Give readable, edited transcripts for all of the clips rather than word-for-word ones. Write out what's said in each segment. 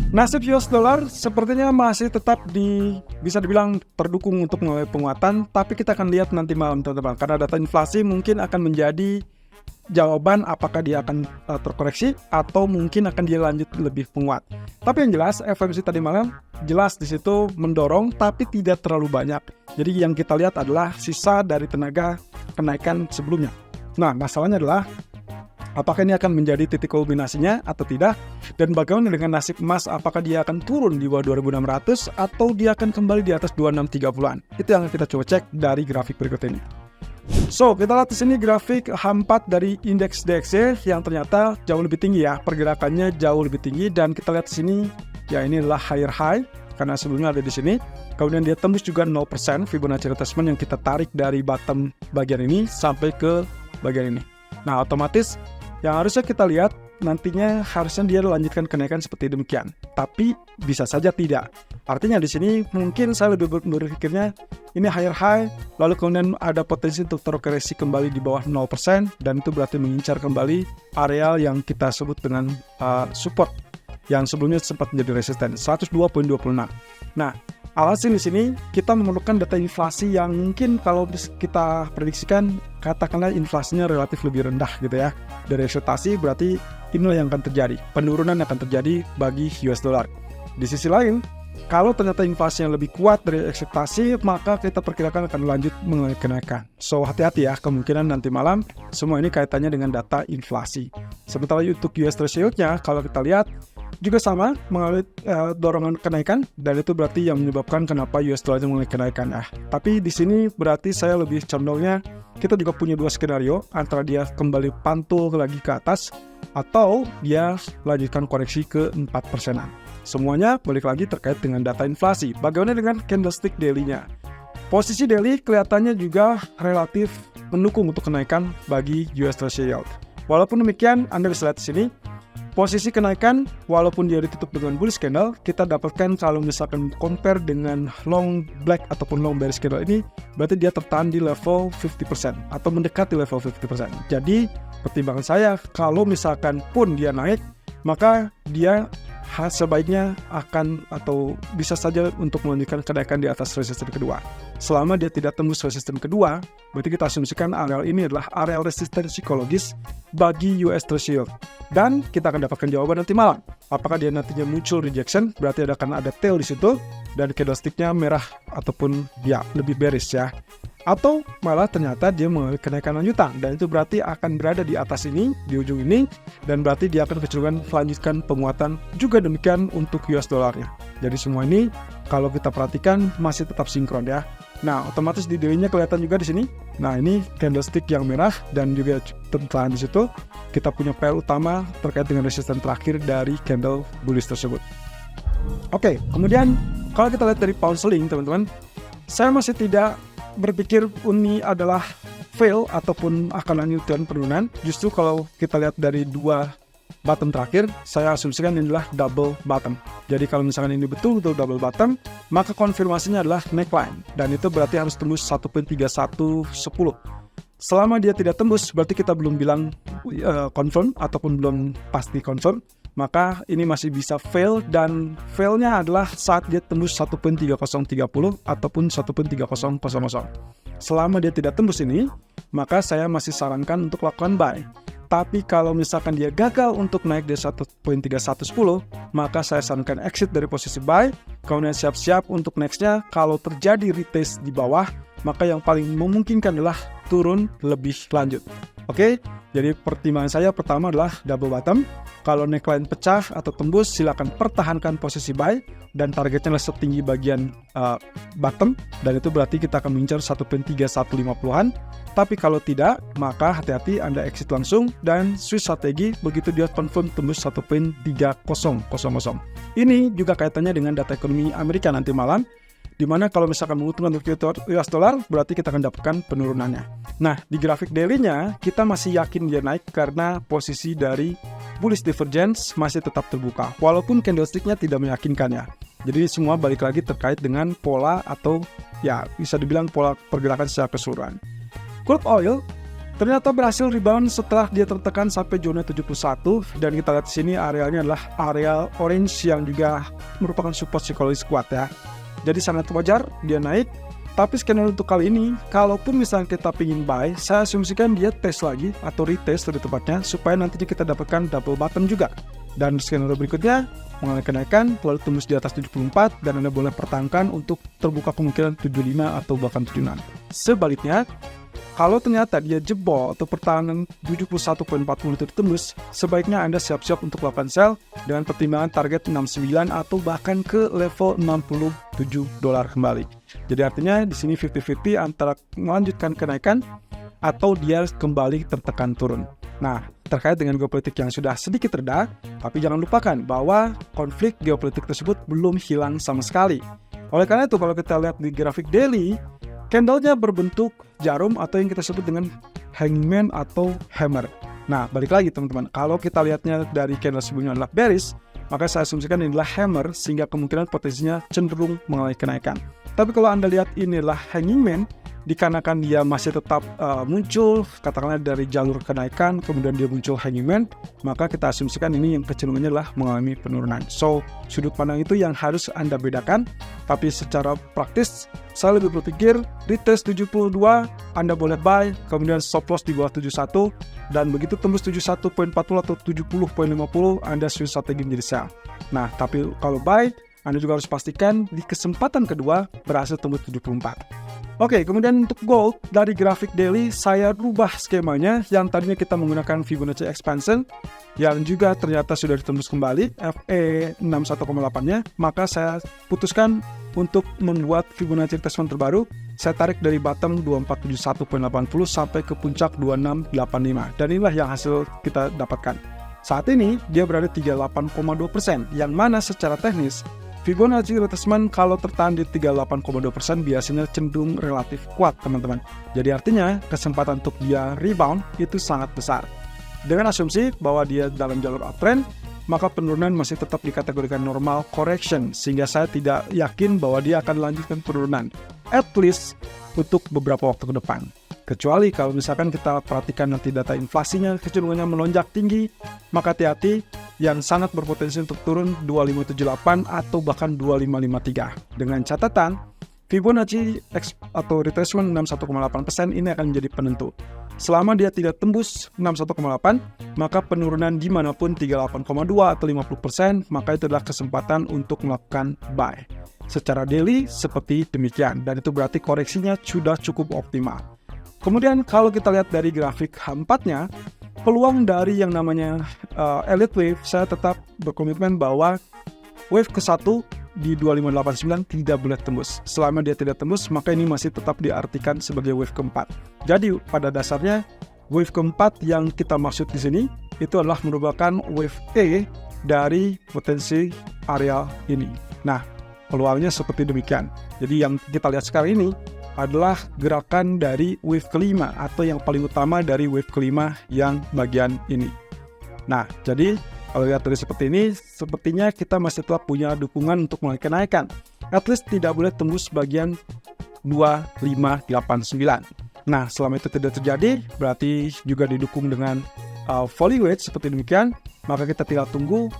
Nasib US dollar sepertinya masih tetap bisa dibilang terdukung untuk mengalami penguatan, tapi kita akan lihat nanti malam teman-teman, karena data inflasi mungkin akan menjadi jawaban apakah dia akan terkoreksi atau mungkin akan dia lanjut lebih penguat. Tapi yang jelas FOMC tadi malam jelas di situ mendorong tapi tidak terlalu banyak. Jadi yang kita lihat adalah sisa dari tenaga kenaikan sebelumnya. Nah, masalahnya adalah apakah ini akan menjadi titik kulminasinya atau tidak? Dan bagaimana dengan nasib emas? Apakah dia akan turun di bawah 2.600 atau dia akan kembali di atas 2630-an? Itu yang kita coba cek dari grafik berikut ini. So, kita lihat di sini grafik H4 dari indeks DXY yang ternyata jauh lebih tinggi ya. Pergerakannya jauh lebih tinggi dan kita lihat di sini ya ini adalah higher high karena sebelumnya ada di sini. Kemudian dia tembus juga 0% Fibonacci retracement yang kita tarik dari bottom bagian ini sampai ke bagian ini. Nah, otomatis yang harusnya kita lihat nantinya harusnya dia lanjutkan kenaikan seperti demikian. Tapi bisa saja tidak. Artinya di sini mungkin saya lebih berpikirnya ini higher high, lalu kemudian ada potensi untuk terkoreksi kembali di bawah 0% dan itu berarti mengincar kembali areal yang kita sebut dengan support yang sebelumnya sempat menjadi resisten 102.26. Nah, alhasil di sini kita memerlukan data inflasi yang mungkin kalau kita prediksikan katakanlah inflasinya relatif lebih rendah gitu ya dari ekspektasi, berarti inilah yang akan terjadi, penurunan yang akan terjadi bagi US dollar. Di sisi lain, kalau ternyata inflasinya lebih kuat dari ekspektasi, maka kita perkirakan akan lanjut mengalami kenaikan. So hati-hati ya, kemungkinan nanti malam semua ini kaitannya dengan data inflasi. Sementara untuk US Treasury yield-nya kalau kita lihat juga sama mengalami dorongan kenaikan dan itu berarti yang menyebabkan kenapa US dollar mulai kenaikan ya. Tapi di sini berarti saya lebih condongnya kita juga punya dua skenario antara dia kembali pantul lagi ke atas atau dia lanjutkan koreksi ke 4%-an. Semuanya balik lagi terkait dengan data inflasi. Bagaimana dengan candlestick daily-nya? Posisi daily kelihatannya juga relatif mendukung untuk kenaikan bagi US Treasury yield. Walaupun demikian, Anda bisa lihat di sini posisi kenaikan, walaupun dia ditutup dengan bullish candle, kita dapatkan kalau misalkan compare dengan long black ataupun long bearish candle ini, berarti dia tertahan di level 50% atau mendekati level 50%. Jadi, pertimbangan saya, kalau misalkan pun dia naik, maka dia sebaiknya akan atau bisa saja untuk melanjutkan kenaikan di atas resisten kedua. Selama dia tidak tembus resisten kedua, berarti kita asumsikan areal ini adalah areal resisten psikologis bagi US Treasury yield. Dan kita akan dapatkan jawaban nanti malam. Apakah dia nantinya muncul rejection, berarti akan ada tail di situ dan candlestick-nya merah ataupun ya lebih bearish ya. Atau malah ternyata dia mengalami kenaikan lanjutan dan itu berarti akan berada di atas ini, di ujung ini, dan berarti dia akan kecenderungan melanjutkan penguatan juga demikian untuk US dollarnya. Jadi semua ini kalau kita perhatikan masih tetap sinkron ya. Nah, otomatis di daily-nya kelihatan juga di sini. Nah, ini candlestick yang merah dan juga tertahan di situ. Kita punya pair utama terkait dengan resisten terakhir dari candle bullish tersebut. Oke, kemudian kalau kita lihat dari pound sterling, teman-teman, saya masih tidak berpikir ini adalah fail ataupun akan lanjutkan penurunan. Justru kalau kita lihat dari dua bottom terakhir, saya asumsikan ini adalah double bottom. Jadi kalau misalkan ini betul-betul double bottom, maka konfirmasinya adalah neckline. Dan itu berarti harus tembus 1.3110. Selama dia tidak tembus, berarti kita belum bilang confirm ataupun belum pasti confirm. Maka ini masih bisa fail dan failnya adalah saat dia tembus 1.3030 ataupun 1.3000. Selama dia tidak tembus ini, maka saya masih sarankan untuk lakukan buy. Tapi kalau misalkan dia gagal untuk naik dari 1.3110, maka saya sarankan exit dari posisi buy, kemudian siap-siap untuk nextnya kalau terjadi retest di bawah, maka yang paling memungkinkan adalah turun lebih lanjut. Oke, jadi pertimbangan saya pertama adalah double bottom. Kalau neckline pecah atau tembus, silakan pertahankan posisi buy dan targetnya adalah setinggi bagian bottom dan itu berarti kita akan mengincar 1.3150-an. Tapi kalau tidak, maka hati-hati Anda exit langsung dan switch strategi begitu dia confirm tembus 1.3000. Ini juga kaitannya dengan data ekonomi Amerika nanti malam, di mana kalau misalkan menguntungkan untuk US dollar, berarti kita akan dapatkan penurunannya. Nah, di grafik daily-nya, kita masih yakin dia naik karena posisi dari bullish divergence masih tetap terbuka, walaupun candlestick-nya tidak meyakinkan ya. Jadi semua balik lagi terkait dengan pola atau ya bisa dibilang pola pergerakan secara keseluruhan. Crude oil Ternyata berhasil rebound setelah dia tertekan sampai zona 71, dan kita lihat di sini arealnya adalah area orange yang juga merupakan support psikologis kuat ya. Jadi sangat wajar dia naik. Tapi skenario untuk kali ini, kalaupun misalnya kita pingin buy, saya asumsikan dia tes lagi atau retest lebih tepatnya supaya nantinya kita dapatkan double bottom juga. Dan skenario berikutnya mengalami kenaikan lalu tembus di atas 74 dan Anda boleh pertahankan untuk terbuka kemungkinan 75 atau bahkan 76. Sebaliknya, kalau ternyata dia jebol atau pertahanan 71.40 itu ditembus, sebaiknya Anda siap-siap untuk melakukan sell dengan pertimbangan target 69 atau bahkan ke level $67 kembali. Jadi artinya di sini 50-50 antara melanjutkan kenaikan atau dia kembali tertekan turun. Nah, terkait dengan geopolitik yang sudah sedikit reda, tapi jangan lupakan bahwa konflik geopolitik tersebut belum hilang sama sekali. Oleh karena itu, kalau kita lihat di grafik daily, candle-nya berbentuk jarum atau yang kita sebut dengan hangman atau hammer. Nah, balik lagi teman-teman, kalau kita lihatnya dari candle sebelumnya adalah bearish, maka saya asumsikan ini adalah hammer sehingga kemungkinan potensinya cenderung mengalami kenaikan. Tapi kalau Anda lihat ini adalah hanging man, dikarenakan dia masih tetap muncul, katakanlah dari jalur kenaikan, kemudian dia muncul hanging man, maka kita asumsikan ini yang kecenderungannya adalah mengalami penurunan. So, sudut pandang itu yang harus Anda bedakan, tapi secara praktis, saya lebih berpikir retest 72, Anda boleh buy, kemudian stop loss di bawah 71, dan begitu tembus 71.40 atau 70.50, Anda switch strategi menjadi sell. Nah, tapi kalau buy, Anda juga harus pastikan di kesempatan kedua berhasil tembus 74. Oke, kemudian untuk gold, dari grafik daily saya rubah skemanya yang tadinya kita menggunakan Fibonacci expansion yang juga ternyata sudah ditembus kembali FE 61,8-nya, maka saya putuskan untuk membuat Fibonacci retracement terbaru. Saya tarik dari bottom 2471.80 sampai ke puncak 2685, dan inilah yang hasil kita dapatkan. Saat ini dia berada 38,2%, yang mana secara teknis Fibonacci retracement kalau tertahan di 38,2% biasanya cenderung relatif kuat teman-teman. Jadi artinya kesempatan untuk dia rebound itu sangat besar. Dengan asumsi bahwa dia dalam jalur uptrend, maka penurunan masih tetap dikategorikan normal correction, sehingga saya tidak yakin bahwa dia akan melanjutkan penurunan, at least untuk beberapa waktu ke depan. Kecuali kalau misalkan kita perhatikan nanti data inflasinya kecenderungannya melonjak tinggi, maka hati-hati, yang sangat berpotensi untuk turun 2578 atau bahkan 2553. Dengan catatan, Fibonacci atau retracement 61,8% ini akan menjadi penentu. Selama dia tidak tembus 61,8, maka penurunan dimanapun 38,2 atau 50%, maka itu adalah kesempatan untuk melakukan buy. Secara daily seperti demikian, dan itu berarti koreksinya sudah cukup optimal. Kemudian kalau kita lihat dari grafik H4-nya, peluang dari yang namanya elite wave, saya tetap berkomitmen bahwa wave ke-1 di 2589 tidak boleh tembus. Selama dia tidak tembus, maka ini masih tetap diartikan sebagai wave ke-4. Jadi pada dasarnya wave ke-4 yang kita maksud di sini itu adalah merupakan wave E dari potensi area ini. Nah, peluangnya seperti demikian. Jadi yang kita lihat sekarang ini adalah gerakan dari wave kelima atau yang paling utama dari wave kelima yang bagian ini. Nah, jadi kalau lihat dari seperti ini, sepertinya kita masih tetap punya dukungan untuk mulai kenaikan. At least tidak boleh tembus bagian 2589. Nah, selama itu tidak terjadi, berarti juga didukung dengan volley weight seperti demikian, maka kita tinggal tunggu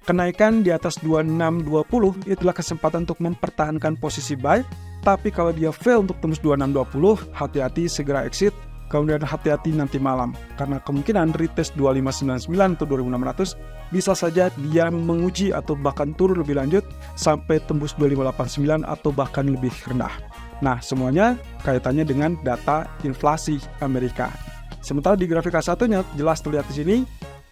kenaikan di atas 2620, itulah kesempatan untuk mempertahankan posisi buy. Tapi kalau dia fail untuk tembus 2620, hati-hati segera exit. Kemudian hati-hati nanti malam, karena kemungkinan retest 2599 atau 2600 bisa saja dia menguji atau bahkan turun lebih lanjut sampai tembus 2589 atau bahkan lebih rendah. Nah, semuanya kaitannya dengan data inflasi Amerika. Sementara di grafik A1-nya jelas terlihat di sini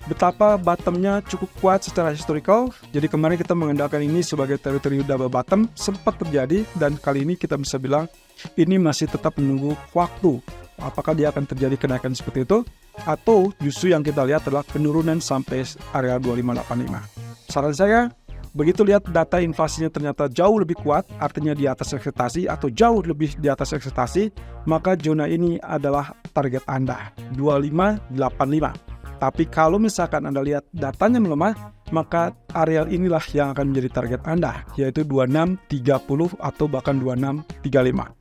betapa bottomnya cukup kuat secara historical. Jadi kemarin kita mengandalkan ini sebagai teritori double bottom, sempat terjadi, dan kali ini kita bisa bilang ini masih tetap menunggu waktu. Apakah dia akan terjadi kenaikan seperti itu, atau justru yang kita lihat adalah penurunan sampai area 2585. Saran saya, begitu lihat data inflasinya ternyata jauh lebih kuat, artinya di atas ekspektasi atau jauh lebih di atas ekspektasi, maka zona ini adalah target Anda, 2585. Tapi kalau misalkan Anda lihat datanya melemah, maka area inilah yang akan menjadi target Anda, yaitu 2630 atau bahkan 2635.